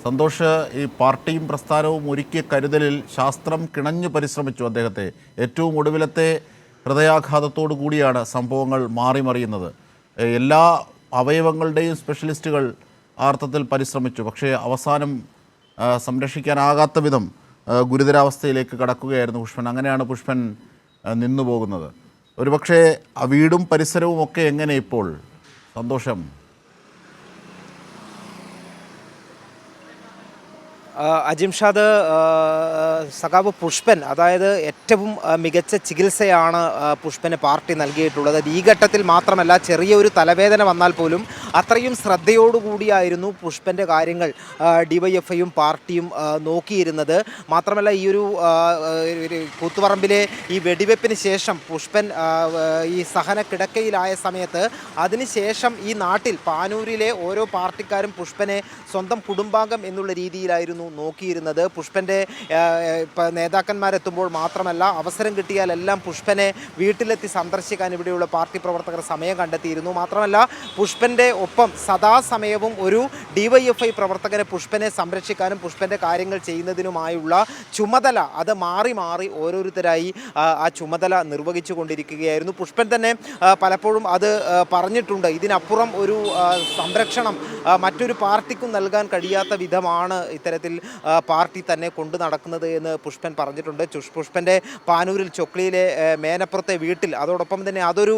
സന്തോഷ്, ഈ പാർട്ടിയും പ്രസ്ഥാനവും ഒരുക്കിയ കരുതലിൽ ശാസ്ത്രം കിണഞ്ഞു പരിശ്രമിച്ചു അദ്ദേഹത്തെ. ഏറ്റവും ഒടുവിലത്തെ ഹൃദയാഘാതത്തോടു കൂടിയാണ് സംഭവങ്ങൾ മാറിമറിയുന്നത്. എല്ലാ അവയവങ്ങളുടെയും സ്പെഷ്യലിസ്റ്റുകൾ ആ അർത്ഥത്തിൽ പരിശ്രമിച്ചു. പക്ഷേ അവസാനം സംരക്ഷിക്കാനാകാത്ത വിധം ഗുരുതരാവസ്ഥയിലേക്ക് കടക്കുകയായിരുന്നു പുഷ്പൻ. അങ്ങനെയാണ് പുഷ്പൻ നിന്നു പോകുന്നത്. ഒരുപക്ഷെ ആ വീടും പരിസരവും ഒക്കെ എങ്ങനെ ഇപ്പോൾ സന്തോഷം? അജിംഷാദ്, സഖാവ് പുഷ്പൻ, അതായത് ഏറ്റവും മികച്ച ചികിത്സയാണ് പുഷ്പന് പാർട്ടി നൽകിയിട്ടുള്ളത്. ഈ ഘട്ടത്തിൽ മാത്രമല്ല, ചെറിയൊരു തലവേദന വന്നാൽ പോലും അത്രയും ശ്രദ്ധയോടുകൂടിയായിരുന്നു പുഷ്പൻ്റെ കാര്യങ്ങൾ ഡിവൈഎഫ്ഐയും പാർട്ടിയും നോക്കിയിരുന്നത്. മാത്രമല്ല, ഈ ഒരു കൂത്തുപറമ്പിലെ ഈ വെടിവെപ്പിന് ശേഷം പുഷ്പൻ ഈ സഹന കിടക്കയിലായ സമയത്ത് അതിനുശേഷം ഈ നാട്ടിൽ പാനൂരിലെ ഓരോ പാർട്ടിക്കാരും പുഷ്പനെ സ്വന്തം കുടുംബാംഗം എന്നുള്ള രീതിയിലായിരുന്നു നോക്കിയിരുന്നത്. പുഷ്പൻ്റെ നേതാക്കന്മാരെത്തുമ്പോൾ മാത്രമല്ല, അവസരം കിട്ടിയാലെല്ലാം പുഷ്പനെ വീട്ടിലെത്തി സന്ദർശിക്കാൻ ഇവിടെയുള്ള പാർട്ടി പ്രവർത്തകർ സമയം കണ്ടെത്തിയിരുന്നു. മാത്രമല്ല, പുഷ്പൻ്റെ ഒപ്പം സദാസമയവും ഒരു ഡിവൈഎഫ്ഐ പ്രവർത്തകനെ പുഷ്പനെ സംരക്ഷിക്കാനും പുഷ്പൻ്റെ കാര്യങ്ങൾ ചെയ്യുന്നതിനുമായുള്ള ചുമതല അത് മാറി മാറി ഓരോരുത്തരായി ആ ചുമതല നിർവഹിച്ചു കൊണ്ടിരിക്കുകയായിരുന്നു. പുഷ്പൻ തന്നെ പലപ്പോഴും അത് പറഞ്ഞിട്ടുണ്ട്. ഇതിനപ്പുറം ഒരു സംരക്ഷണം മറ്റൊരു പാർട്ടിക്കും നൽകാൻ കഴിയാത്ത വിധമാണ് ഇത്തരത്തിൽ പാർട്ടി തന്നെ കൊണ്ടു നടക്കുന്നത് എന്ന് പുഷ്പൻ പറഞ്ഞിട്ടുണ്ട്. പുഷ്പൻ്റെ പാനൂരിൽ ചൊക്ലിയിലെ മേനപ്പുറത്തെ വീട്ടിൽ, അതോടൊപ്പം തന്നെ അതൊരു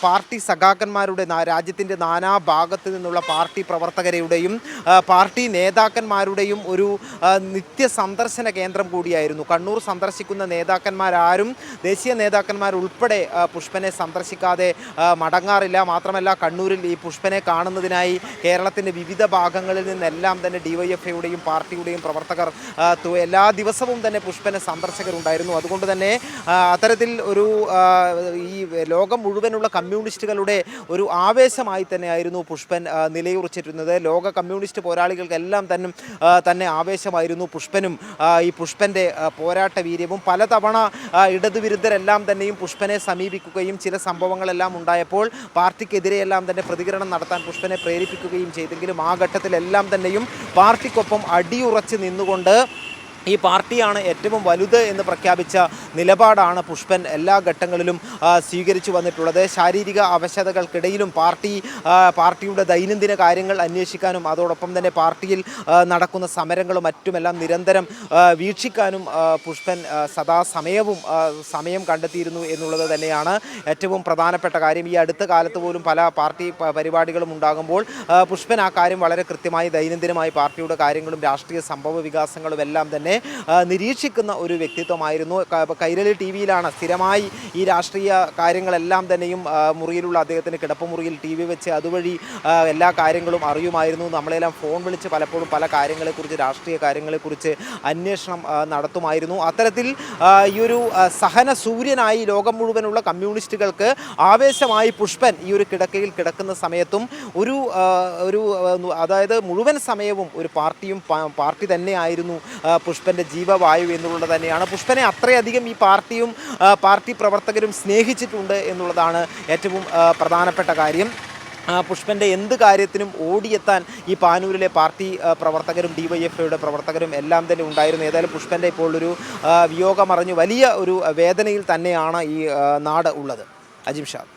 പാർട്ടി സഖാക്കന്മാരുടെ, രാജ്യത്തിൻ്റെ നാനാ ഭാഗത്ത് നിന്നുള്ള പാർട്ടി പ്രവർത്തകരുടെയും പാർട്ടി നേതാക്കന്മാരുടെയും ഒരു നിത്യ സന്ദർശന കേന്ദ്രം കൂടിയായിരുന്നു. കണ്ണൂർ സന്ദർശിക്കുന്ന നേതാക്കന്മാരാരും, ദേശീയ നേതാക്കന്മാരുൾപ്പെടെ പുഷ്പനെ സന്ദർശിക്കാതെ മടങ്ങാറില്ല. മാത്രമല്ല, കണ്ണൂരിൽ ഈ പുഷ്പനെ കാണുന്നതിനായി കേരളത്തിൻ്റെ വിവിധ ഭാഗങ്ങളിൽ നിന്നെല്ലാം തന്നെ ഡിവൈഎഫ്ഐയുടെയും പാർട്ടിയുടെയും പ്രവർത്തകർ എല്ലാ ദിവസവും തന്നെ പുഷ്പന് സന്ദർശകരുണ്ടായിരുന്നു. അതുകൊണ്ട് തന്നെ അത്തരത്തിൽ ഒരു ഈ ലോകം മുഴുവനുള്ള കമ്മ്യൂണിസ്റ്റുകളുടെ ഒരു ആവേശമായി തന്നെയായിരുന്നു പുഷ്പൻ നിലയുറച്ചിരുന്നത്. ലോക കമ്മ്യൂണിസ്റ്റ് പോരാളികൾക്കെല്ലാം തന്നെ ആവേശമായിരുന്നു പുഷ്പനും. ഈ പുഷ്പൻ്റെ പോരാട്ട വീര്യവും പലതവണ ഇടതുവിരുദ്ധരെല്ലാം തന്നെയും പുഷ്പനെ സമീപിക്കുകയും ചില സംഭവങ്ങളെല്ലാം ഉണ്ടായപ്പോൾ പാർട്ടിക്കെതിരെയെല്ലാം തന്നെ പ്രതികരണം നടത്താൻ പുഷ്പനെ പ്രേരിപ്പിക്കുകയും ചെയ്തെങ്കിലും ആ ഘട്ടത്തിലെല്ലാം തന്നെയും പാർട്ടിക്കൊപ്പം അടിയുറച്ച് നിന്നുകൊണ്ട് ഈ പാർട്ടിയാണ് ഏറ്റവും വലുത് എന്ന് പ്രഖ്യാപിച്ച നിലപാടാണ് പുഷ്പൻ എല്ലാ ഘട്ടങ്ങളിലും സ്വീകരിച്ചു വന്നിട്ടുള്ളത്. ശാരീരിക അവശതകൾക്കിടയിലും പാർട്ടിയുടെ ദൈനംദിന കാര്യങ്ങൾ അന്വേഷിക്കാനും അതോടൊപ്പം തന്നെ പാർട്ടിയിൽ നടക്കുന്ന സമരങ്ങളും മറ്റുമെല്ലാം നിരന്തരം വീക്ഷിക്കാനും പുഷ്പൻ സദാസമയവും സമയം കണ്ടെത്തിയിരുന്നു എന്നുള്ളത് തന്നെയാണ് ഏറ്റവും പ്രധാനപ്പെട്ട കാര്യം. ഈ അടുത്ത കാലത്ത് പോലും പല പാർട്ടി പരിപാടികളും ഉണ്ടാകുമ്പോൾ പുഷ്പൻ ആ കാര്യം വളരെ കൃത്യമായി ദൈനംദിനമായി പാർട്ടിയുടെ കാര്യങ്ങളും രാഷ്ട്രീയ സംഭവ വികാസങ്ങളും എല്ലാം തന്നെ നിരീക്ഷിക്കുന്ന ഒരു വ്യക്തിത്വമായിരുന്നു. കൈരളി ടി വിയിലാണ് സ്ഥിരമായി ഈ രാഷ്ട്രീയ കാര്യങ്ങളെല്ലാം തന്നെയും മുറിയിലുള്ള അദ്ദേഹത്തിന് കിടപ്പുമുറിയിൽ ടി വി വെച്ച് അതുവഴി എല്ലാ കാര്യങ്ങളും അറിയുമായിരുന്നു. നമ്മളെല്ലാം ഫോൺ വിളിച്ച് പലപ്പോഴും പല കാര്യങ്ങളെക്കുറിച്ച്, രാഷ്ട്രീയ കാര്യങ്ങളെക്കുറിച്ച് അന്വേഷണം നടത്തുമായിരുന്നു. അത്തരത്തിൽ ഈ ഒരു സഹന സൂര്യനായി ലോകം മുഴുവനുള്ള കമ്മ്യൂണിസ്റ്റുകൾക്ക് ആവേശമായി പുഷ്പൻ ഈ ഒരു കിടക്കയിൽ കിടക്കുന്ന സമയത്തും അതായത് മുഴുവൻ സമയവും ഒരു പാർട്ടി തന്നെയായിരുന്നു പുഷ്പൻ്റെ ജീവവായു എന്നുള്ളത് തന്നെയാണ്. പുഷ്പനെ അത്രയധികം ഈ പാർട്ടിയും പാർട്ടി പ്രവർത്തകരും സ്നേഹിച്ചിട്ടുണ്ട് എന്നുള്ളതാണ് ഏറ്റവും പ്രധാനപ്പെട്ട കാര്യം. പുഷ്പൻ്റെ എന്ത് കാര്യത്തിനും ഓടിയെത്താൻ ഈ പാനൂരിലെ പാർട്ടി പ്രവർത്തകരും ഡിവൈഎഫ്ഐയുടെ പ്രവർത്തകരും എല്ലാം തന്നെ ഉണ്ടായിരുന്നു. ഏതായാലും പുഷ്പൻ്റെ ഇപ്പോൾ ഒരു വിയോഗമറിഞ്ഞ് വലിയ ഒരു വേദനയിൽ തന്നെയാണ് ഈ നാട് ഉള്ളത്. അജിംഷാദ്.